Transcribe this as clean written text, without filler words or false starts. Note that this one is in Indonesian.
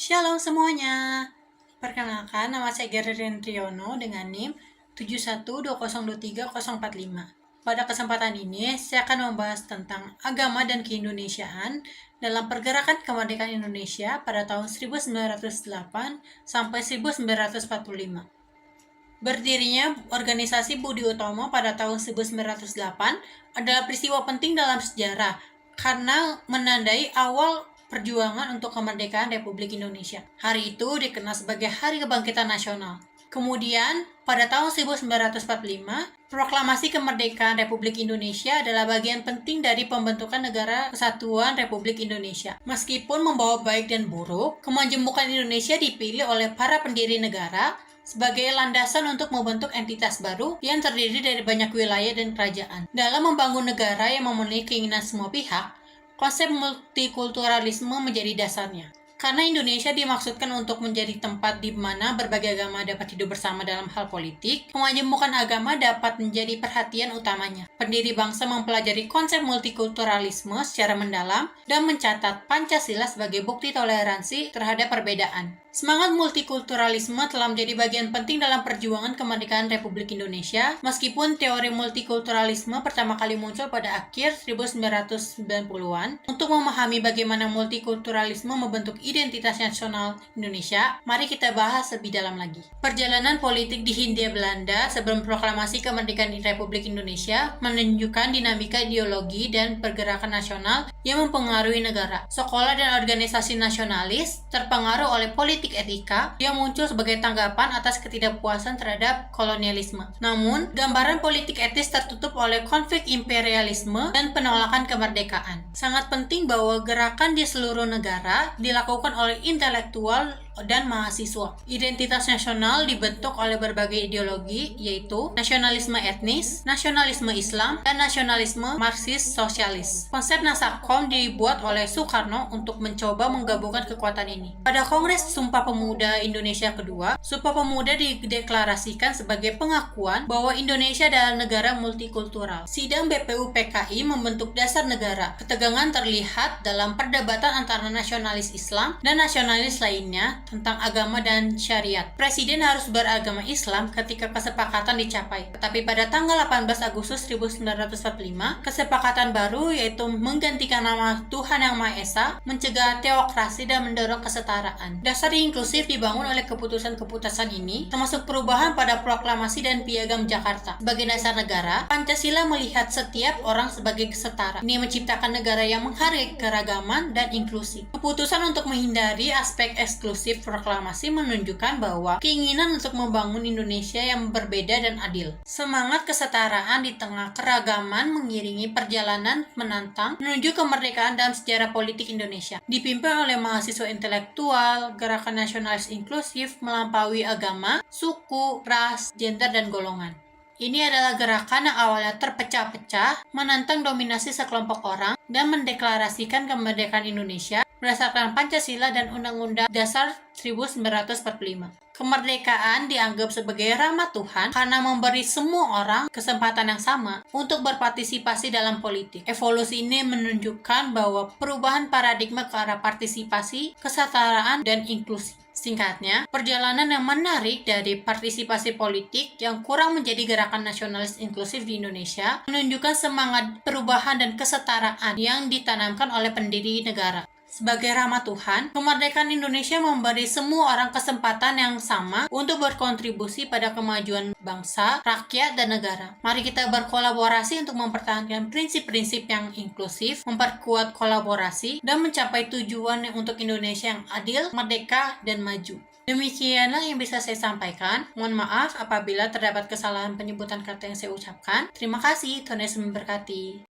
Shalom semuanya. Perkenalkan, nama saya Geraldine Triono dengan NIM 7120230045. Pada kesempatan ini, saya akan membahas tentang agama dan keindonesiaan dalam pergerakan kemerdekaan Indonesia pada tahun 1908 sampai 1945. Berdirinya organisasi Budi Utomo pada tahun 1908 adalah peristiwa penting dalam sejarah karena menandai awal perjuangan untuk kemerdekaan Republik Indonesia. Hari itu dikenal sebagai Hari Kebangkitan Nasional. Kemudian, pada tahun 1945, proklamasi kemerdekaan Republik Indonesia adalah bagian penting dari pembentukan Negara Kesatuan Republik Indonesia. Meskipun membawa baik dan buruk, kemajemukan Indonesia dipilih oleh para pendiri negara sebagai landasan untuk membentuk entitas baru yang terdiri dari banyak wilayah dan kerajaan. Dalam membangun negara yang memenuhi keinginan semua pihak, konsep multikulturalisme menjadi dasarnya. Karena Indonesia dimaksudkan untuk menjadi tempat di mana berbagai agama dapat hidup bersama dalam hal politik, kemajemukan agama dapat menjadi perhatian utamanya. Pendiri bangsa mempelajari konsep multikulturalisme secara mendalam dan mencatat Pancasila sebagai bukti toleransi terhadap perbedaan. Semangat multikulturalisme telah menjadi bagian penting dalam perjuangan kemerdekaan Republik Indonesia, meskipun teori multikulturalisme pertama kali muncul pada akhir 1990-an. Untuk memahami bagaimana multikulturalisme membentuk identitas nasional Indonesia, mari kita bahas lebih dalam lagi. Perjalanan politik di Hindia Belanda sebelum proklamasi kemerdekaan Republik Indonesia menunjukkan dinamika ideologi dan pergerakan nasional yang mempengaruhi negara. Sekolah dan organisasi nasionalis terpengaruh oleh politik etika yang muncul sebagai tanggapan atas ketidakpuasan terhadap kolonialisme. Namun, gambaran politik etis tertutup oleh konflik imperialisme dan penolakan kemerdekaan. Sangat penting bahwa gerakan di seluruh negara dilakukan oleh intelektual dan mahasiswa. Identitas nasional dibentuk oleh berbagai ideologi, yaitu nasionalisme etnis, nasionalisme Islam, dan nasionalisme Marxis-Sosialis. Konsep Nasakom dibuat oleh Soekarno untuk mencoba menggabungkan kekuatan ini. Pada Kongres Sumpah Pemuda Indonesia kedua, Sumpah Pemuda dideklarasikan sebagai pengakuan bahwa Indonesia adalah negara multikultural. Sidang BPUPKI membentuk dasar negara. Ketegangan terlihat dalam perdebatan antara nasionalis Islam dan nasionalis lainnya tentang agama dan syariat. Presiden harus beragama Islam ketika kesepakatan dicapai. Tetapi pada tanggal 18 Agustus 1945, kesepakatan baru yaitu menggantikan nama Tuhan Yang Maha Esa, mencegah teokrasi dan mendorong kesetaraan. Dasar inklusif dibangun oleh keputusan-keputusan ini, termasuk perubahan pada proklamasi dan piagam Jakarta. Sebagai dasar negara, Pancasila melihat setiap orang sebagai setara. Ini menciptakan negara yang menghargai keragaman dan inklusi. Keputusan untuk menghindari aspek eksklusif proklamasi menunjukkan bahwa keinginan untuk membangun Indonesia yang berbeda dan adil. Semangat kesetaraan di tengah keragaman mengiringi perjalanan menantang menuju kemerdekaan dalam sejarah politik Indonesia. Dipimpin oleh mahasiswa intelektual, gerakan nasionalis inklusif melampaui agama, suku, ras, gender, dan golongan. Ini adalah gerakan yang awalnya terpecah-pecah, menentang dominasi sekelompok orang, dan mendeklarasikan kemerdekaan Indonesia berdasarkan Pancasila dan Undang-Undang Dasar 1945. Kemerdekaan dianggap sebagai rahmat Tuhan karena memberi semua orang kesempatan yang sama untuk berpartisipasi dalam politik. Evolusi ini menunjukkan bahwa perubahan paradigma ke arah partisipasi, kesetaraan, dan inklusi. Singkatnya, perjalanan yang menarik dari partisipasi politik yang kurang menjadi gerakan nasionalis inklusif di Indonesia menunjukkan semangat perubahan dan kesetaraan yang ditanamkan oleh pendiri negara. Sebagai rahmat Tuhan, kemerdekaan Indonesia memberi semua orang kesempatan yang sama untuk berkontribusi pada kemajuan bangsa, rakyat, dan negara. Mari kita berkolaborasi untuk mempertahankan prinsip-prinsip yang inklusif, memperkuat kolaborasi, dan mencapai tujuan untuk Indonesia yang adil, merdeka, dan maju. Demikianlah yang bisa saya sampaikan. Mohon maaf apabila terdapat kesalahan penyebutan kata yang saya ucapkan. Terima kasih, Tuhan Yesus memberkati.